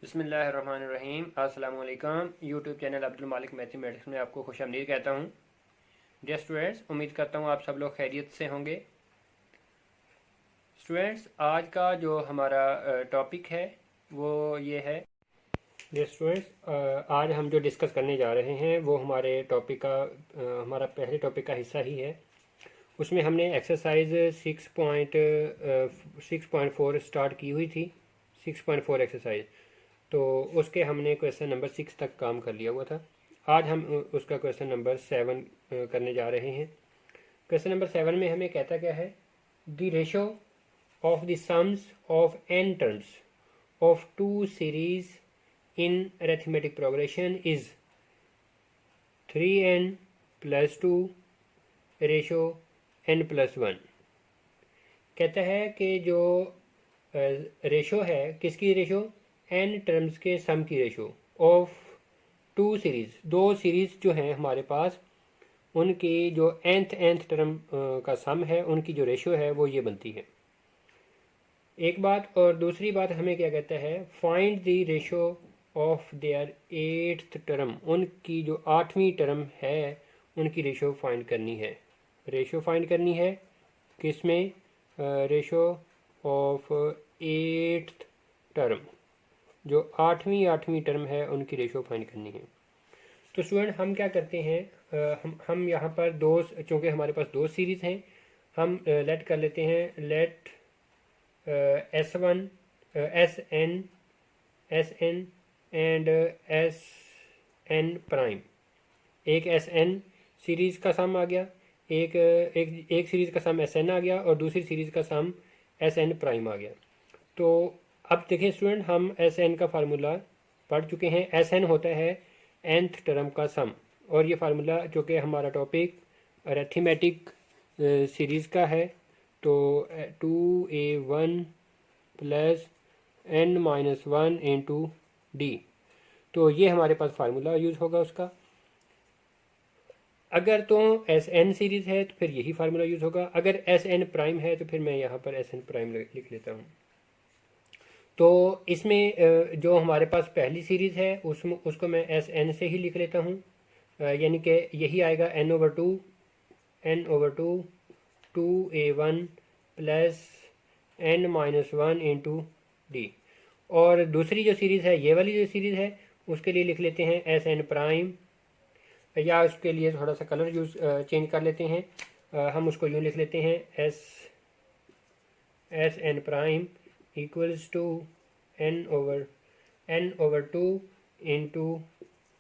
बिस्मिल्लाहिर्रहमानिर्रहीम। अस्सलामु अलैकुम। यूट्यूब चैनल अब्दुल मालिक मैथमेटिक्स में आपको खुशामदीद कहता हूँ। डियर स्टूडेंट्स, उम्मीद करता हूँ आप सब लोग खैरियत से होंगे। स्टूडेंट्स, आज का जो हमारा टॉपिक है वो ये है। डियर स्टूडेंट्स, आज हम जो डिस्कस करने जा रहे हैं वो हमारे टॉपिक का हमारा पहले टॉपिक का हिस्सा ही है। उसमें हमने एक्सरसाइज 6.4 स्टार्ट की हुई थी, 6.4 एक्सरसाइज। तो उसके हमने क्वेश्चन नंबर 6 तक काम कर लिया हुआ था। आज हम उसका क्वेश्चन नंबर 7 करने जा रहे हैं। क्वेश्चन नंबर 7 में हमें कहता क्या है, the ratio of the sums of n terms of two series in arithmetic progression is 3n + 2 ratio n + 1। कहता है कि जो रेशो है, किसकी रेशो, n टर्म्स के सम की रेशो ऑफ टू सीरीज, दो सीरीज जो हैं हमारे पास, उनकी जो nth टर्म का सम है, उनकी जो रेशो है वो ये बनती है। एक बात, और दूसरी बात हमें क्या कहता है, find the ratio of their 8th term, उनकी जो 8वीं टर्म है उनकी रेशो फाइंड करनी है। रेशो फाइंड करनी है किसमें, रेशो ऑफ 8th टर्म, जो आठवीं टर्म है उनकी रेशो फाइंड करनी है। तो स्टूडेंट हम क्या करते हैं, हम यहाँ पर दो, चूँकि हमारे पास दो सीरीज़ हैं, हम लेट कर लेते हैं, let S1 SN and SN prime. एक SN सीरीज़ का सम आ गया, एक सीरीज़ का सम SN आ गया और दूसरी सीरीज़ का सम SN प्राइम आ गया। तो अब देखें स्टूडेंट, हम SN का फार्मूला पढ़ चुके हैं। SN होता है nth टर्म का सम, और ये फार्मूला जो कि हमारा टॉपिक अरिथमेटिक सीरीज़ का है, तो 2a1 + n-1 × d, तो ये हमारे पास फार्मूला यूज़ होगा उसका। अगर तो SN सीरीज़ है तो फिर यही फार्मूला यूज़ होगा। अगर SN प्राइम है तो फिर मैं यहाँ पर SN प्राइम लिख लेता हूँ। तो इसमें जो हमारे पास पहली सीरीज़ है उसको मैं SN से ही लिख लेता हूँ, यानी कि यही आएगा n/2 2a1 + n-1 × d। और दूसरी जो सीरीज़ है, ये वाली जो सीरीज़ है, उसके लिए लिख लेते हैं SN प्राइम, या उसके लिए थोड़ा सा कलर चेंज कर लेते हैं। हम उसको यूँ लिख लेते हैं SN prime = n/2 ×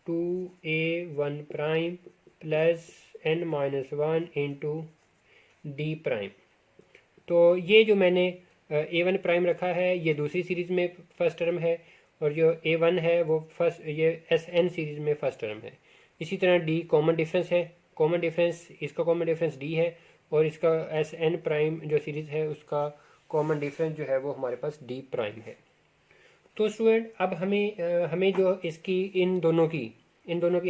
2a1 prime + n-1 × d prime. तो ये जो मैंने a1 प्राइम रखा है ये दूसरी सीरीज़ में फर्स्ट टर्म है, और जो a1 है वो फर्स्ट, ये SN सीरीज़ में फर्स्ट टर्म है। इसी तरह d कॉमन डिफरेंस है, कॉमन डिफरेंस, इसका कॉमन डिफरेंस d है, और इसका SN प्राइम जो सीरीज़ है उसका कॉमन डिफरेंस जो है वो हमारे पास d प्राइम है। तो स्टूडेंट अब हमें जो इसकी इन दोनों की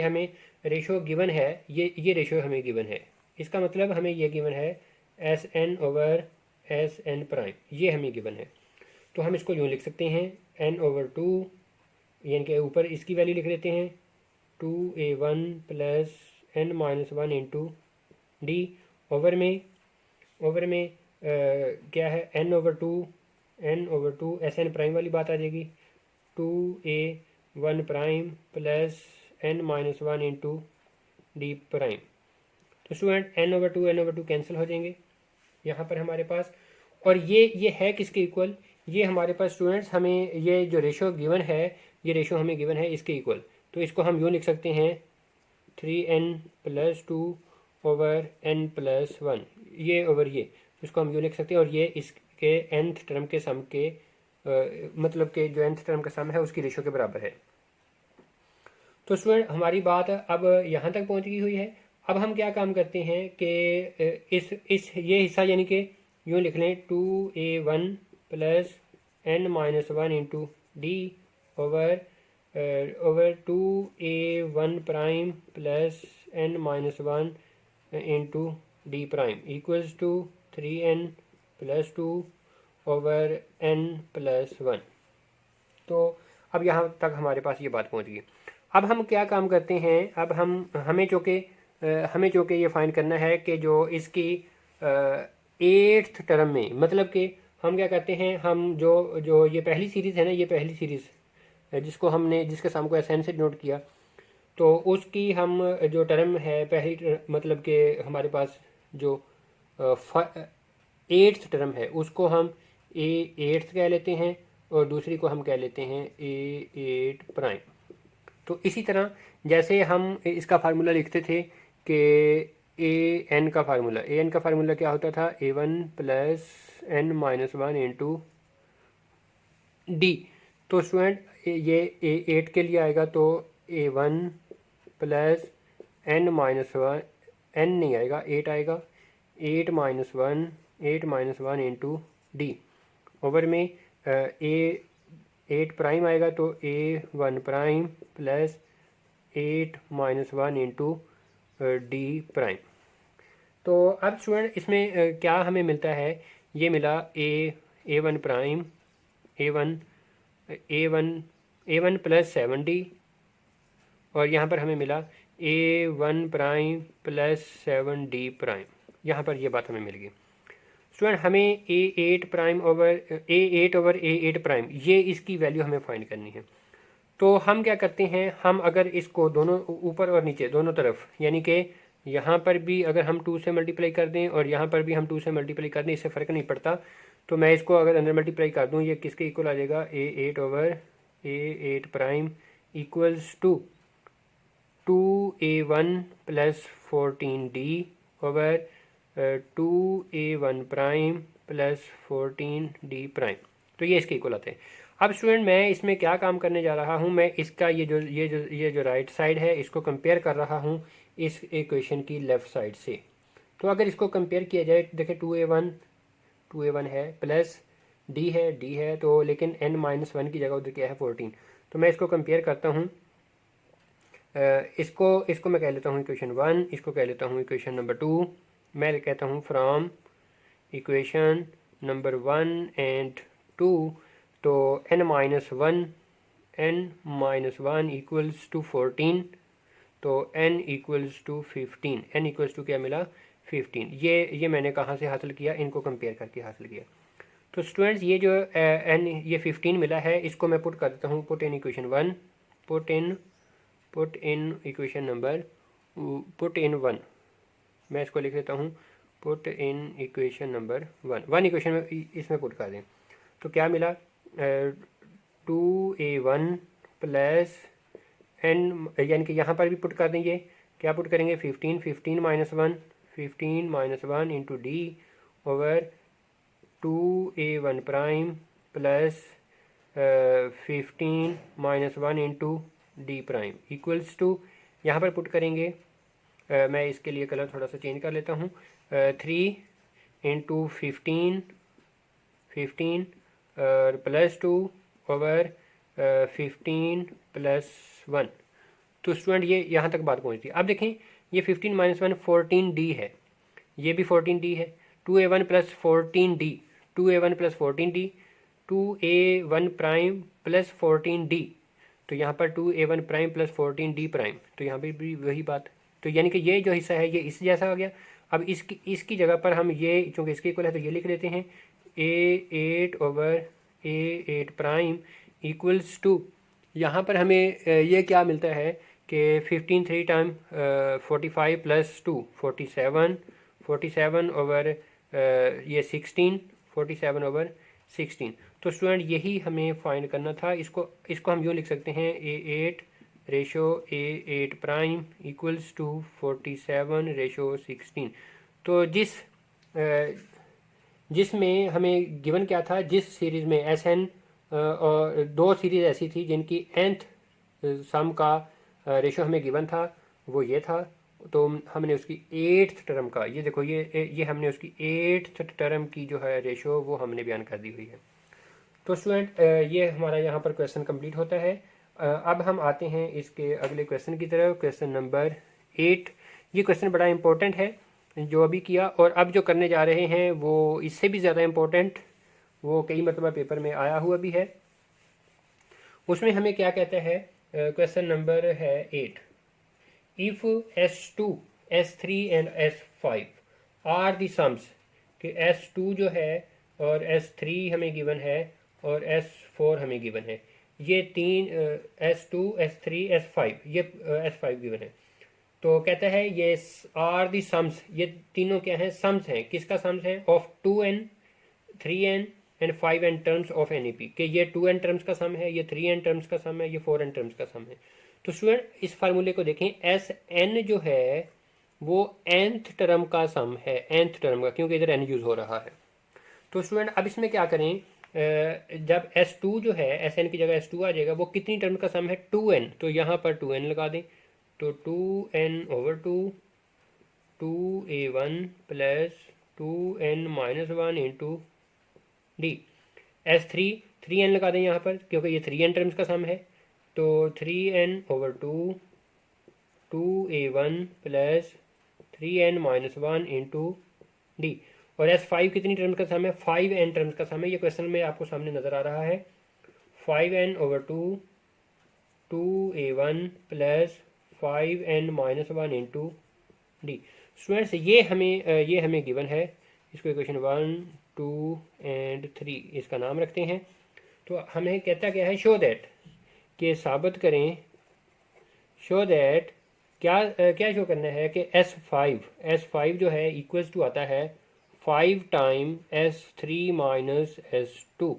हमें रेशो गिवन है, ये रेशो हमें गिवन है। इसका मतलब हमें ये गिवन है SN/SN प्राइम, ये हमें गिवन है। तो हम इसको यूँ लिख सकते हैं n/2, यानी कि ऊपर इसकी वैल्यू लिख लेते हैं 2a1 + n-1 × d, ओवर में क्या है, n/2 SN प्राइम वाली बात आ जाएगी, 2a1 prime + n-1 × d prime. तो स्टूडेंट n/2 कैंसिल हो जाएंगे यहाँ पर हमारे पास, और ये है किसके इक्वल, ये हमारे पास स्टूडेंट्स, हमें ये जो रेशो गिवन है, ये रेशो हमें गिवन है इसके इक्वल। तो इसको हम यूँ लिख सकते हैं 3n + 2 / n + 1, ये ओवर ये, इसको हम यूँ लिख सकते हैं, और ये इसके nth टर्म के सम के मतलब के जो nth टर्म का सम है उसकी रेशो के बराबर है। तो स्टूडेंट हमारी बात अब यहाँ तक पहुँच गई हुई है। अब हम क्या काम करते हैं कि इस ये हिस्सा, यानी कि यूँ लिख लें 2a1 + n-1 × d over 2a1 prime + n-1 × d prime = 3n + 2 / n + 1। तो अब यहाँ तक हमारे पास ये बात पहुँच गई। अब हम क्या काम करते हैं, अब हमें चूँकि ये फाइंड करना है कि जो इसकी 8th टर्म में, मतलब कि हम क्या करते हैं, हम जो जो ये पहली सीरीज़ है ना, ये पहली सीरीज़ जिसके सम को एसएन से नोट किया, तो उसकी हम जो टर्म है पहली मतलब कि हमारे पास जो 8th टर्म है उसको हम A8 कह लेते हैं और दूसरी को हम कह लेते हैं A8 प्राइम। तो इसी तरह जैसे हम इसका फार्मूला लिखते थे कि an का फार्मूला क्या होता था, A1 plus n minus 1 into D. तो स्टूडेंट ये A8 के लिए आएगा तो A1 plus n minus 1, n नहीं आएगा, 8 आएगा, 8 minus one into D. Over में A8 प्राइम आएगा तो A1 prime plus 8 minus 1 into D prime. तो अब स्टूडेंट इसमें क्या हमें मिलता है, ये मिला A1 prime A1 plus 7D, और यहाँ पर हमें मिला A1 prime plus 7D prime. यहाँ पर ये बात हमें मिल गई। स्टूडेंट हमें A8 ओवर A8 प्राइम, ये इसकी वैल्यू हमें फाइंड करनी है। तो हम क्या करते हैं, हम अगर इसको दोनों ऊपर और नीचे दोनों तरफ, यानी कि यहाँ पर भी अगर हम 2 से मल्टीप्लाई कर दें और यहाँ पर भी हम 2 से मल्टीप्लाई कर दें, इससे फ़र्क नहीं पड़ता। तो मैं इसको अगर अंदर मल्टीप्लाई कर दूँ, ये किसके इक्वल आ जाएगा, A8 over A8 prime equals to 2A1 plus 14D over 2A1 prime plus 14D prime. तो ये इसके इक्वल आते हैं। अब स्टूडेंट मैं इसमें क्या काम करने जा रहा हूँ, मैं इसका ये जो राइट साइड है इसको कंपेयर कर रहा हूँ इस इक्वेशन की लेफ़्ट साइड से। तो अगर इसको कंपेयर किया जाए, देखें 2A1 है प्लस D है तो लेकिन n माइनस 1 की जगह उधर क्या है 14। तो मैं इसको कंपेयर करता हूँ, इसको मैं कह लेता हूँ इक्वेशन 1, इसको कह लेता हूँ इक्वेशन नंबर 2। मैं कहता हूँ फ्रॉम इक्वेशन नंबर 1 एंड 2, तो n माइनस 1 इक्वल्स टू 14, तो n equals to 15, n equals to क्या मिला 15। ये मैंने कहाँ से हासिल किया, इनको कंपेयर करके हासिल किया। तो स्टूडेंट्स ये जो n ये 15 मिला है, इसको मैं पुट कर देता हूँ, put in equation 1, put in equation number 1, मैं इसको लिख देता हूँ put in equation number 1 equation में इसमें पुट कर दें। तो क्या मिला 2A1 प्लस n, यानी कि यहाँ पर भी पुट कर देंगे, क्या पुट करेंगे 15 minus 1 into D over 2A1 prime plus 15 minus 1 into D prime equals to, यहाँ पर पुट करेंगे, मैं इसके लिए कलर थोड़ा सा चेंज कर लेता हूँ, 3 इंटू 15 और प्लस 2 ओवर 15 प्लस 1। तो स्टूडेंट ये यहाँ तक बात पहुँचती है। अब देखें ये 15 माइनस 1 14D है, ये भी 14D है, 2A1 plus 14D 2A1 prime plus 14D, तो यहाँ पर 2A1 prime plus 14D prime, तो यहाँ पर भी वही बात। तो यानी कि ये जो हिस्सा है ये इस जैसा हो गया। अब इसकी जगह पर हम ये चूँकि इसके इक्वल है तो ये लिख देते हैं A8 over A8 prime equals to, यहाँ पर हमें ये क्या मिलता है कि 15 3 टाइम 45 प्लस 2 47 ओवर ये 16, 47 ओवर 16। तो स्टूडेंट यही हमें फाइंड करना था। इसको हम यूँ लिख सकते हैं A8 ratio A8 prime equals to 47 ratio 16। तो जिसमें हमें गिवन क्या था, जिस सीरीज़ में SN और 2 सीरीज़ ऐसी थी जिनकी nth सम का रेशो हमें गिवन था, वो ये था। तो हमने उसकी 8th टर्म का, ये देखो ये हमने उसकी 8th टर्म की जो है रेशो वो हमने बयान कर दी हुई है। तो स्टूडेंट ये हमारा यहाँ पर क्वेश्चन कंप्लीट होता है। अब हम आते हैं इसके अगले क्वेश्चन की तरफ, क्वेश्चन नंबर 8। ये क्वेश्चन बड़ा इंपॉर्टेंट है जो अभी किया, और अब जो करने जा रहे हैं वो इससे भी ज़्यादा इम्पोर्टेंट, वो कई मरतबा पेपर में आया हुआ भी है। उसमें हमें क्या कहता है, क्वेश्चन नंबर है 8, if S2 S3 and S5 are the sums, कि S2 जो है और S3 हमें गिवन है और S4 हमें गिवन है, ये तीन S2 S3 S5, ये S5 गिवन है। तो कहता है ये आर दी सम्स, ये तीनों क्या हैं, सम्स हैं। किसका सम्स है, of 2n 3n and 5n terms of NEP, कि ये 2n टर्म्स का सम है, ये 3n टर्म्स का सम है, ये 4n टर्म्स का सम है। तो स्टूडेंट इस फार्मूले को देखें, Sn जो है वो nth टर्म का सम है, nth टर्म का, क्योंकि इधर n यूज हो रहा है। तो स्टूडेंट अब इसमें क्या करें, जब S2 जो है, Sn की जगह S2 आ जाएगा, वो कितनी टर्म का सम है, 2n, तो यहाँ पर 2n लगा दें। तो 2n/2 2a1 plus 2n-1 into D. S3 3n लगा दें यहाँ पर, क्योंकि ये 3n टर्म्स का सम है। तो 3n/2 2a1 plus 3n-1 into D. और S5 कितनी टर्म्स का सम है, 5n टर्म्स का सम है। ये क्वेश्चन में आपको सामने नज़र आ रहा है, 5n/2 2a1 plus 5n-1 into D. Students ये हमें गिवन है। इसको इक्वेशन 1 2 एंड 3 इसका नाम रखते हैं। तो हमें कहता क्या है, शो दैट, कि साबित करें, शो दैट, क्या शो करना है कि S5 जो है इक्वल्स टू आता है 5 टाइम S3 माइनस S2,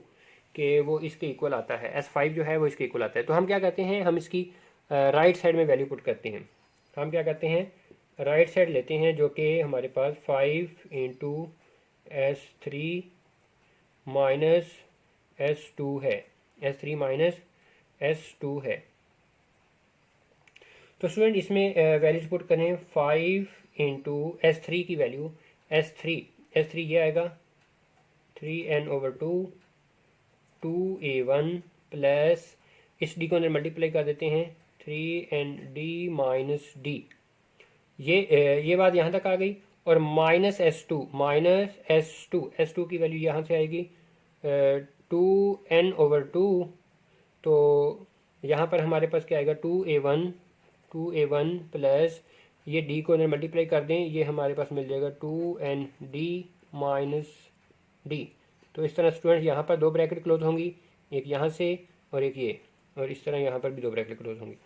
कि वो इसके इक्वल आता है। S5 जो है वो इसके इक्वल आता है। तो हम क्या करते हैं, हम इसकी राइट साइड में वैल्यू पुट करते हैं। हम क्या करते हैं, राइट साइड लेते हैं, जो कि हमारे पास 5 इंटू S3 माइनस S2 है, S3 माइनस S2 है। तो स्टूडेंट इसमें वैल्यूज पुट करें, 5 इंटू S3 की वैल्यू, S3 ये आएगा 3n/2 2a1 प्लस, इस डी को अंदर मल्टीप्लाई कर देते हैं, 3nd माइनस डी। ये बात यहाँ तक आ गई। और माइनस S2 की वैल्यू यहाँ से आएगी 2n/2। तो यहाँ पर हमारे पास क्या आएगा, 2a1 प्लस, ये d को अंदर मल्टीप्लाई कर दें, ये हमारे पास मिल जाएगा 2nd माइनस डी। तो इस तरह स्टूडेंट यहाँ पर दो ब्रैकेट क्लोज होंगी, एक यहाँ से और एक ये, और इस तरह यहाँ पर भी दो ब्रैकेट क्लोज होंगी।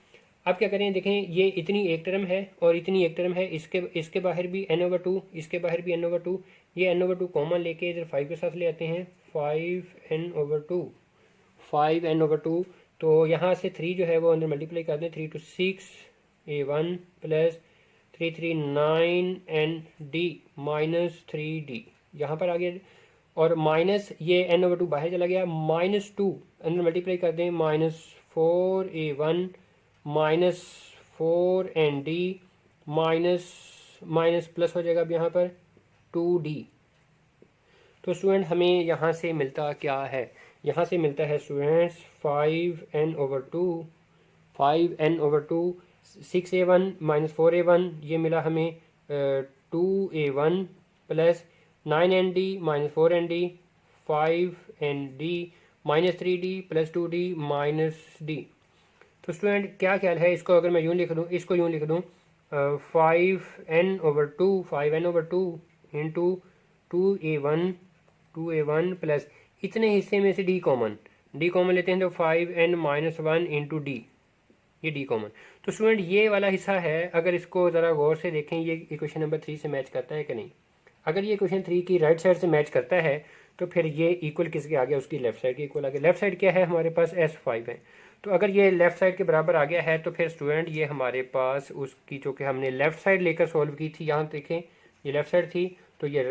अब क्या करें, देखें ये इतनी एक टर्म है और इतनी एक टर्म है, इसके बाहर भी n/2, इसके बाहर भी n/2, ये n/2 कॉमन लेके इधर 5 के साथ ले आते हैं, 5n/2। तो यहाँ से 3 जो है वो अंदर मल्टीप्लाई कर दें, 3 to 6 a1 plus 3 3 9n/d minus 3d यहाँ पर आ गया। और माइनस ये n/2 बाहर चला गया, -2 अंदर मल्टीप्लाई कर दें, -4a1 minus 4nd minus plus हो जाएगा अब यहाँ पर 2d। तो स्टूडेंट हमें यहाँ से मिलता क्या है, यहाँ से मिलता है students 5n/2 6a1 minus 4a1, ये मिला हमें 2a1 plus 9nd minus 4nd 5nd minus 3d plus 2d minus d। तो स्टूडेंट क्या ख्याल है, इसको अगर मैं यूँ लिख दूँ, इसको यूँ लिख दूँ 5n/2 इंटू 2a1 प्लस, इतने हिस्से में से d कॉमन लेते हैं, तो 5n-1 इंटू डी, ये d कॉमन। तो स्टूडेंट ये वाला हिस्सा है, अगर इसको ज़रा गौर से देखें, ये इक्वेशन नंबर 3 से मैच करता है कि नहीं। अगर ये इक्वेशन 3 की राइट साइड से मैच करता है तो फिर ये इक्वल किसके आ गया, उसकी लेफ्ट साइड के इक्वल आ गया। लेफ्ट साइड क्या है, हमारे पास S5 है। तो अगर ये लेफ्ट साइड के बराबर आ गया है तो फिर स्टूडेंट ये हमारे पास उसकी, जो कि हमने लेफ्ट साइड लेकर सॉल्व की थी, यहाँ देखें ये लेफ्ट साइड थी, तो ये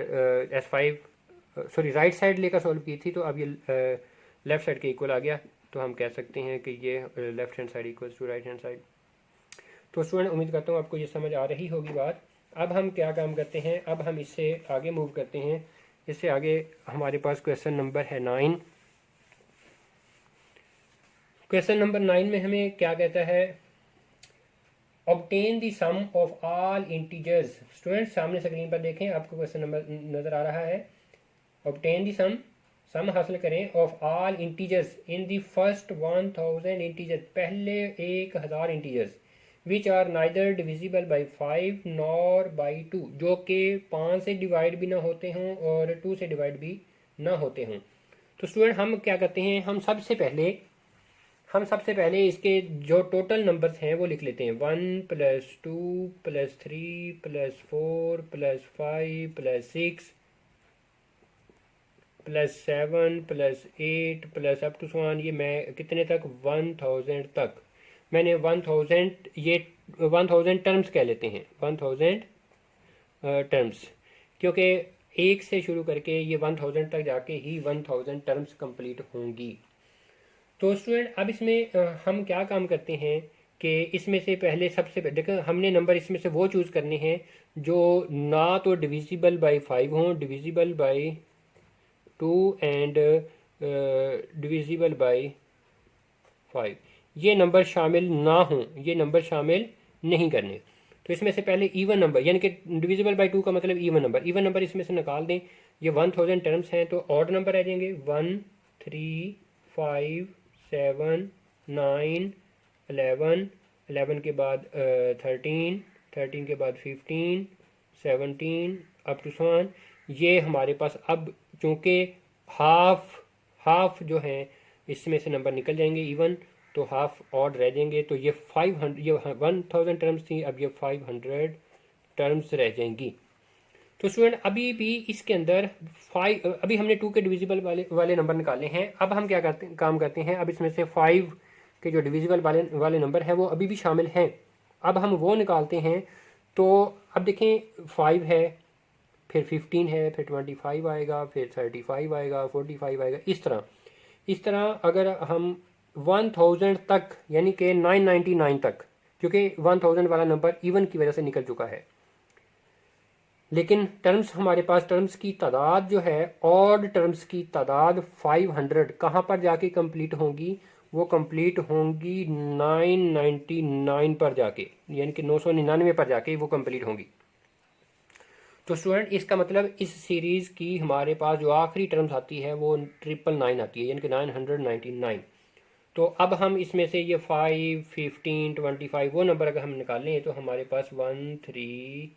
राइट साइड लेकर सॉल्व की थी, तो अब ये लेफ्ट साइड के इक्वल आ गया। तो हम कह सकते हैं कि ये left hand side equals to right hand side. तो स्टूडेंट उम्मीद करता हूँ आपको ये समझ आ रही होगी बात। अब हम क्या काम करते हैं, अब हम इससे आगे मूव करते हैं। इससे आगे हमारे पास क्वेश्चन नंबर है 9। क्वेश्चन नंबर 9 में हमें क्या कहता है, obtain the sum of all integers. Student सामने स्क्रीन पर देखें, आपको क्वेश्चन नंबर नज़र आ रहा है। ऑब्टेन द सम हासिल करें of all integers in the first 1000 integer, पहले 1000 integers which are neither divisible by 5 nor by 2, जो कि 5 से डिवाइड भी ना होते हों और 2 से डिवाइड भी ना होते हों। तो स्टूडेंट हम क्या करते हैं, हम सबसे पहले इसके जो टोटल नंबर्स हैं वो लिख लेते हैं। 1 + 2 + 3 + 4 + 5 + 6 + 7 + 8 + अप टू सो ऑन, ये मैं कितने तक, 1000 तक। मैंने 1000, ये 1000 टर्म्स कह लेते हैं, 1000 टर्म्स, क्योंकि एक से शुरू करके ये 1000 तक जाके ही 1000 टर्म्स कंप्लीट होंगी। तो स्टूडेंट अब इसमें हम क्या काम करते हैं कि इसमें से पहले सबसे पहले देखो, हमने नंबर इसमें से वो चूज़ करने हैं जो ना तो डिविजिबल बाई 5 हों, divisible by 2 and divisible by 5, ये नंबर शामिल ना हों, ये नंबर शामिल नहीं करने। तो इसमें से पहले इवन नंबर, यानी कि डिविजिबल बाई 2 का मतलब इवन नंबर इसमें से निकाल दें। ये 1000 टर्म्स हैं तो ऑड नंबर आ जाएंगे, 1 3 5 7 9 11, 11 के बाद 13, 13 के बाद 15 17 अप टू सॉन। ये हमारे पास अब चूँकि हाफ जो है इसमें से नंबर निकल जाएंगे इवन, तो हाफ ऑड रह जाएंगे। तो ये 500, ये 1000 टर्म्स थी, अब ये 500 टर्म्स रह जाएंगी। तो स्टूडेंट अभी भी इसके अंदर अभी हमने 2 के डिविजिबल वाले नंबर निकाले हैं। अब हम क्या काम करते हैं, अब इसमें से 5 के जो डिविजिबल वाले नंबर हैं वो अभी भी शामिल हैं, अब हम वो निकालते हैं। तो अब देखें 5 है, फिर 15 है, फिर 25 आएगा, फिर 35 आएगा, 45 आएगा, इस तरह अगर हम 1000 तक, यानी कि 999 तक, क्योंकि 1000 वाला नंबर इवन की वजह से निकल चुका है, लेकिन टर्म्स हमारे पास, टर्म्स की तादाद जो है, ऑड टर्म्स की तादाद 500 कहाँ पर जाके कंप्लीट होंगी, वो कंप्लीट होंगी 999 पर जाके, यानी कि 999 पर जाके वो कंप्लीट होंगी। तो स्टूडेंट इसका मतलब इस सीरीज़ की हमारे पास जो आखिरी टर्म्स आती है वो 999 आती है, यानी कि 999। तो अब हम इसमें से ये 5 15 25 वो नंबर अगर हम निकालें तो हमारे पास 1 3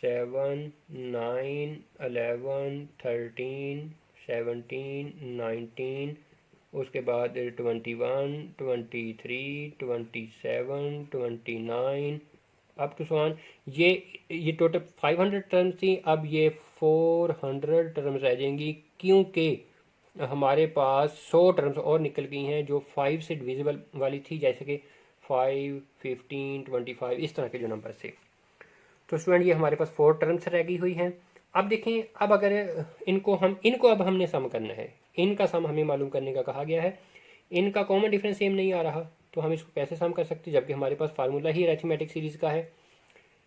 7 9 11 13 17 19, उसके बाद 21 23 27 29 अप टू सॉन। ये टोटल 500 टर्म्स थी, अब ये 400 टर्म्स रह जाएंगी, क्योंकि हमारे पास 100 टर्म्स और निकल गई हैं जो 5 से डिविजिबल वाली थी, जैसे कि 5 15 25 इस तरह के जो नंबर थे। तो स्टूडेंट ये हमारे पास 4 टर्म्स रह गई हुई हैं। अब देखें, अब अगर इनको अब हमने सम करना है, इनका सम हमें मालूम करने का कहा गया है। इनका कॉमन डिफरेंस सेम नहीं आ रहा, तो हम इसको कैसे सम कर सकते हैं, जबकि हमारे पास फार्मूला ही अरिथमेटिक सीरीज़ का है।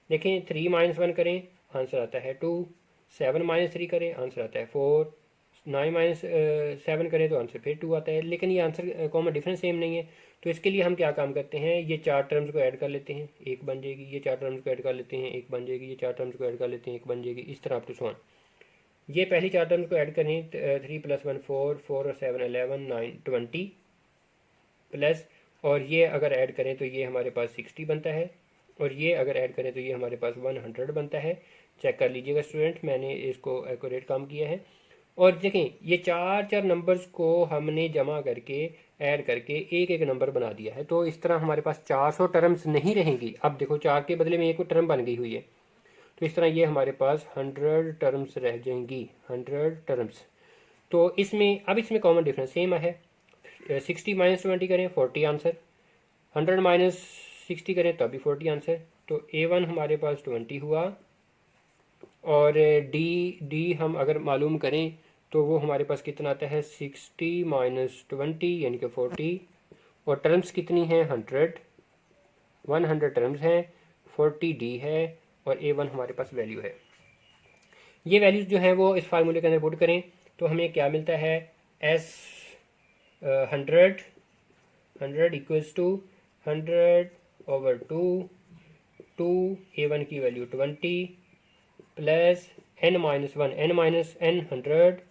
देखें 3 - 1 करें, आंसर आता है 2, 7 - 3 करें, आंसर आता है 4, 9 - 7 करें तो आंसर फिर 2 आता है, लेकिन ये आंसर कॉमन डिफरेंस सेम नहीं है। तो इसके लिए हम क्या काम करते हैं, ये 4 टर्म्स को ऐड कर लेते हैं, एक बन जाएगी, ये 4 टर्म्स को ऐड कर लेते हैं, एक बन जाएगी, ये 4 टर्म्स को ऐड कर लेते हैं, एक बन जाएगी, इस तरह अप टू सो ऑन। ये पहली 4 टर्म्स को ऐड करें, 3 + 1 4, 4 और 7 11 9 20 प्लस, और ये अगर ऐड करें तो ये हमारे पास 60 बनता है, और ये अगर ऐड करें तो ये हमारे पास 100 बनता है। चेक कर लीजिएगा स्टूडेंट, मैंने इसको एक्यूरेट काम किया है। और देखें ये 4 नंबर्स को हमने जमा करके ऐड करके एक एक नंबर बना दिया है, तो इस तरह हमारे पास 400 टर्म्स नहीं रहेंगी। अब देखो 4 के बदले में एक टर्म बन गई हुई है, तो इस तरह ये हमारे पास 100 टर्म्स रह जाएंगी, 100 टर्म्स। तो इसमें कॉमन डिफरेंस सेम है, 60 - 20 करें 40 आंसर, 100 - 60 करें तो भी 40 आंसर। तो A1 हमारे पास 20 हुआ, और डी हम अगर मालूम करें तो वो हमारे पास कितना आता है, 60 - 20 यानी कि 40, और टर्म्स कितनी हैं 100 टर्म्स हैं, 40 डी है, और A1 हमारे पास वैल्यू है। ये वैल्यूज़ जो हैं वो इस फार्मूले के अंदर पुट करें तो हमें क्या मिलता है, S 100 इक्वल्स टू 100/2, A1 की value 20 plus n - 1, n - n 100 -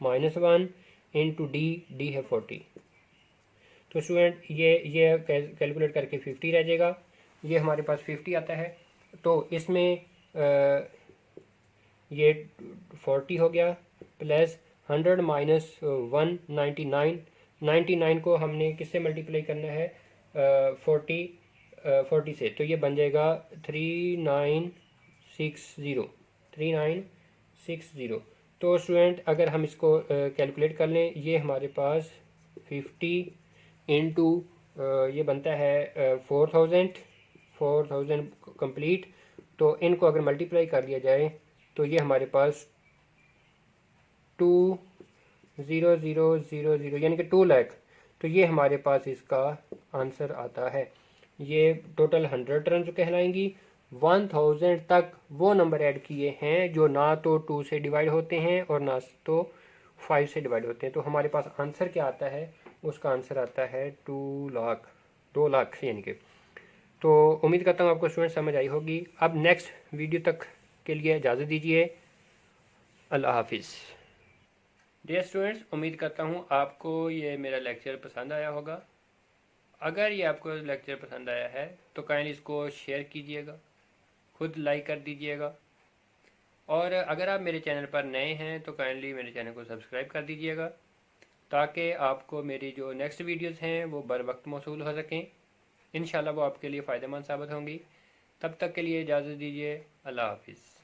1, into D है 40। तो स्टूडेंट ये कैलकुलेट करके 50 रह जाएगा, ये हमारे पास 50 आता है। तो इसमें ये 40 हो गया प्लस 100 माइनस 199, 99 को हमने किससे मल्टीप्लाई करना है 40 से, तो ये बन जाएगा 3960। तो स्टूडेंट अगर हम इसको कैलकुलेट कर लें, ये हमारे पास 50 इंटू ये बनता है 4000 कंप्लीट। तो इनको अगर मल्टीप्लाई कर लिया जाए तो ये हमारे पास 20000 यानी कि 2 लाख। तो ये हमारे पास इसका आंसर आता है। ये टोटल 100 टर्म्स कहलाएंगी। 1000 तक वो नंबर ऐड किए हैं जो ना तो 2 से डिवाइड होते हैं और ना तो 5 से डिवाइड होते हैं। तो हमारे पास आंसर क्या आता है, उसका आंसर आता है 2 लाख यानी कि। तो उम्मीद करता हूँ आपको स्टूडेंट समझ आई होगी। अब नेक्स्ट वीडियो तक के लिए इजाज़त दीजिए। अल्लाह हाफिज़। डियर स्टूडेंट्स, उम्मीद करता हूँ आपको ये मेरा लेक्चर पसंद आया होगा। अगर ये आपको लेक्चर पसंद आया है तो काइंडली इसको शेयर कीजिएगा, खुद लाइक कर दीजिएगा, और अगर आप मेरे चैनल पर नए हैं तो काइंडली मेरे चैनल को सब्सक्राइब कर दीजिएगा, ताकि आपको मेरी जो नेक्स्ट वीडियोस हैं वो बर वक्त मौसूल हो सकें। इंशाल्लाह वो आपके लिए फ़ायदेमंद साबित होंगी। तब तक के लिए इजाज़त दीजिए। अल्लाह हाफिज़।